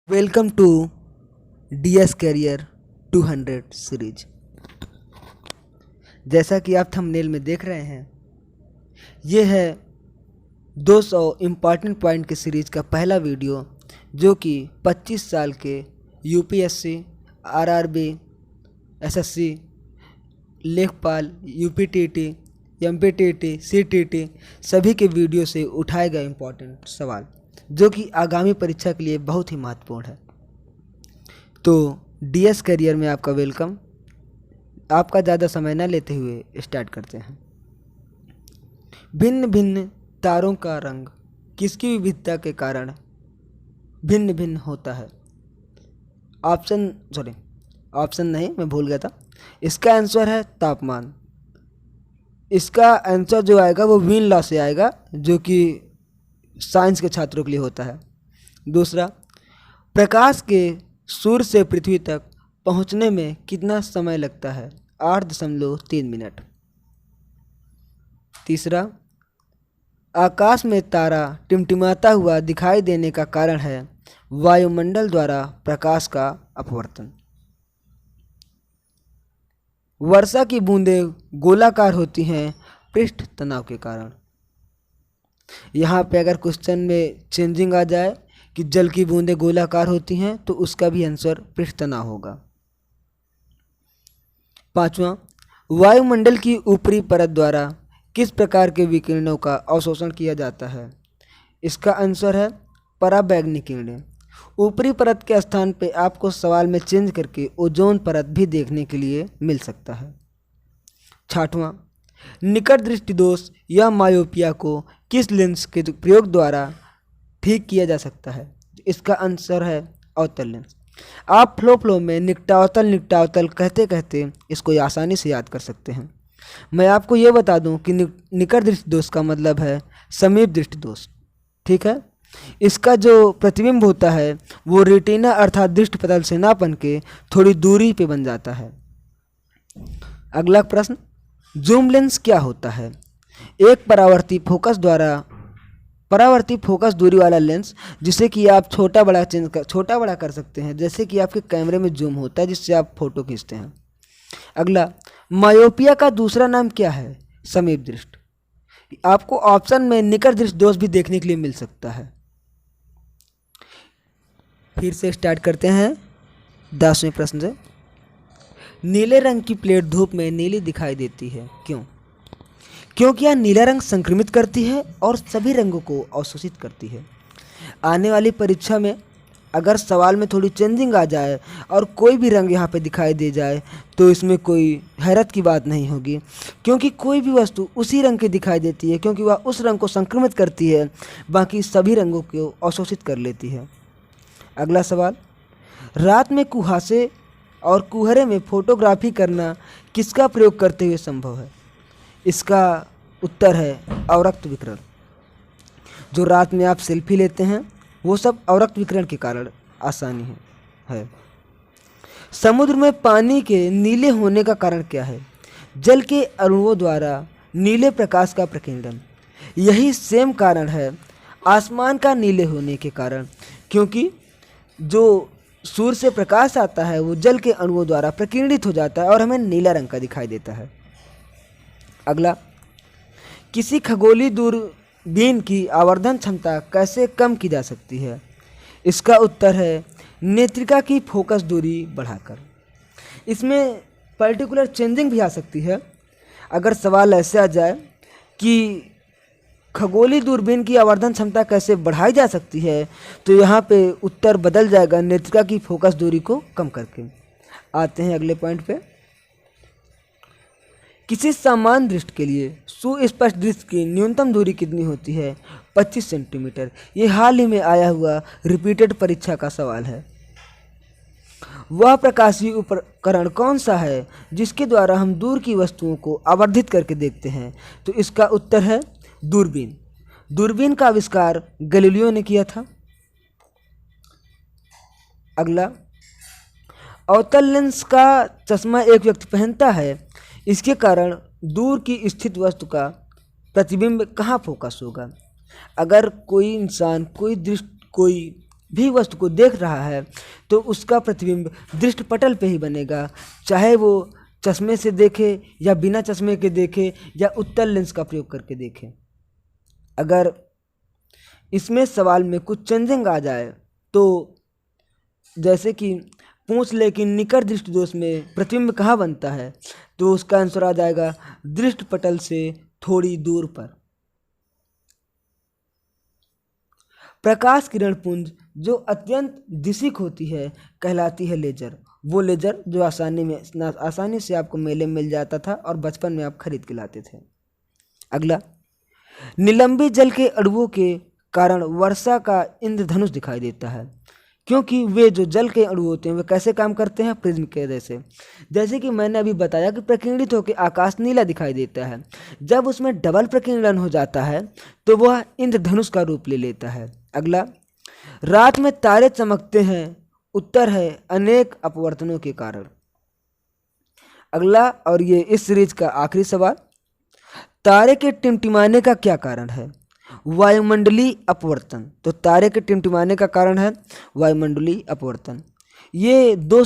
Welcome to DS career 200 series. जैसा कि आप थंबनेल में देख रहे हैं, ये है 200 इम्पॉर्टेंट पॉइंट की सीरीज का पहला वीडियो, जो कि 25 साल के UPSC, RRB, SSC, लेखपाल, UPTT, MPTT, CTT सभी के वीडियो से उठाए गए इम्पॉर्टेंट सवाल, जो कि आगामी परीक्षा के लिए बहुत ही महत्वपूर्ण है। तो DS कैरियर में आपका वेलकम। आपका ज़्यादा समय न लेते हुए स्टार्ट करते हैं। भिन्न भिन्न तारों का रंग किसकी विविधता के कारण भिन्न भिन्न होता है? ऑप्शन नहीं, मैं भूल गया था। इसका आंसर है तापमान। इसका आंसर जो आएगा वो वीन लॉ से आएगा, जो कि साइंस के छात्रों के लिए होता है। दूसरा, प्रकाश के सूर्य से पृथ्वी तक पहुंचने में कितना समय लगता है? 8.3 मिनट। तीसरा, आकाश में तारा टिमटिमाता हुआ दिखाई देने का कारण है वायुमंडल द्वारा प्रकाश का अपवर्तन। वर्षा की बूंदें गोलाकार होती हैं पृष्ठ तनाव के कारण। यहाँ पे अगर क्वेश्चन में चेंजिंग आ जाए कि जल की बूंदें गोलाकार होती हैं, तो उसका भी आंसर पृष्ठ तनाव होगा। पांचवा, वायुमंडल की ऊपरी परत द्वारा किस प्रकार के विकिरणों का अवशोषण किया जाता है? इसका आंसर है पराबैंगनी किरणें। ऊपरी परत के स्थान पे आपको सवाल में चेंज करके ओजोन परत भी देखने के लिए मिल सकता है। छठवां, निकट दृष्टि दोष या मायोपिया को किस लेंस के प्रयोग द्वारा ठीक किया जा सकता है? इसका आंसर है अवतल लेंस। आप फ्लो में निकटावतल कहते कहते इसको आसानी से याद कर सकते हैं। मैं आपको ये बता दूं कि निकट दृष्टि दोष का मतलब है समीप दृष्टि दोष। ठीक है, इसका जो प्रतिबिंब होता है वो रेटिना अर्थात दृष्टि पटल से ना बन के थोड़ी दूरी पे बन जाता है। अगला प्रश्न, जूम लेंस क्या होता है? एक परावर्ती फोकस दूरी वाला लेंस, जिसे कि आप छोटा बड़ा कर सकते हैं, जैसे कि आपके कैमरे में जूम होता है जिससे आप फोटो खींचते हैं। अगला, मायोपिया का दूसरा नाम क्या है? समीप दृष्टि। आपको ऑप्शन में निकट दृष्टि दोष भी देखने के लिए मिल सकता है। फिर से स्टार्ट करते हैं 10वें प्रश्न से। नीले रंग की प्लेट धूप में नीली दिखाई देती है, क्यों? क्योंकि यह नीला रंग संक्रमित करती है और सभी रंगों को अवशोषित करती है। आने वाली परीक्षा में अगर सवाल में थोड़ी चेंजिंग आ जाए और कोई भी रंग यहाँ पे दिखाई दे जाए, तो इसमें कोई हैरत की बात नहीं होगी, क्योंकि कोई भी वस्तु उसी रंग की दिखाई देती है, क्योंकि वह उस रंग को संक्रमित करती है, बाकी सभी रंगों को अवशोषित कर लेती है। अगला सवाल, रात में कुहासे और कुहरे में फोटोग्राफी करना किसका प्रयोग करते हुए संभव है? इसका उत्तर है अवरक्त विकिरण। जो रात में आप सेल्फी लेते हैं वो सब अवरक्त विकिरण के कारण आसानी है। समुद्र में पानी के नीले होने का कारण क्या है? जल के अणुओं द्वारा नीले प्रकाश का प्रकीर्णन। यही सेम कारण है आसमान का नीले होने के कारण, क्योंकि जो सूर्य से प्रकाश आता है वो जल के अणुओं द्वारा प्रकीर्णित हो जाता है और हमें नीला रंग का दिखाई देता है। अगला, किसी खगोलीय दूरबीन की आवर्धन क्षमता कैसे कम की जा सकती है? इसका उत्तर है नेत्रिका की फोकस दूरी बढ़ाकर। इसमें पर्टिकुलर चेंजिंग भी आ सकती है। अगर सवाल ऐसे आ जाए कि खगोलीय दूरबीन की आवर्धन क्षमता कैसे बढ़ाई जा सकती है, तो यहाँ पे उत्तर बदल जाएगा नेत्रिका की फोकस दूरी को कम करके। आते हैं अगले पॉइंट पे। किसी सामान्य दृष्टि के लिए सुस्पष्ट दृष्टि की न्यूनतम दूरी कितनी होती है? 25 सेंटीमीटर। ये हाल ही में आया हुआ रिपीटेड परीक्षा का सवाल है। वह प्रकाशीय उपकरण कौन सा है जिसके द्वारा हम दूर की वस्तुओं को आवर्धित करके देखते हैं? तो इसका उत्तर है दूरबीन। दूरबीन का आविष्कार गैलीलियो ने किया था। अगला, अवतल लेंस का चश्मा एक व्यक्ति पहनता है, इसके कारण दूर की स्थित वस्तु का प्रतिबिंब कहाँ फोकस होगा? अगर कोई इंसान कोई भी वस्तु को देख रहा है तो उसका प्रतिबिंब दृष्टपटल पे ही बनेगा, चाहे वो चश्मे से देखे या बिना चश्मे के देखे या उत्तल लेंस का प्रयोग करके देखे। अगर इसमें सवाल में कुछ चेंजिंग आ जाए तो जैसे कि पूछ ले कि निकट दृष्टि दोष में प्रतिबिंब कहाँ बनता है, तो उसका आंसर आ जाएगा दृष्टपटल से थोड़ी दूर पर। प्रकाश किरण पुंज जो अत्यंत दिशिक होती है कहलाती है लेजर। वो लेजर जो आसानी से आपको मेले में मिल जाता था और बचपन में आप खरीद के लाते थे। अगला, निलंबित जल के अणुओं के कारण वर्षा का इंद्रधनुष दिखाई देता है, क्योंकि वे जो जल के अणु होते हैं वे कैसे काम करते हैं, प्रिज्म के जैसे। जैसे कि मैंने अभी बताया कि प्रकीर्णित होकर आकाश नीला दिखाई देता है, जब उसमें डबल प्रकीर्णन हो जाता है तो वह इंद्रधनुष का रूप ले लेता है। अगला, रात में तारे चमकते हैं, उत्तर है अनेक अपवर्तनों के कारण। अगला और ये इस सीरीज का आखिरी सवाल, तारे के टिमटिमाने का क्या कारण है, वायुमंडलीय अपवर्तन। तो तारे के टिमटिमाने का कारण है वायुमंडलीय अपवर्तन। ये 200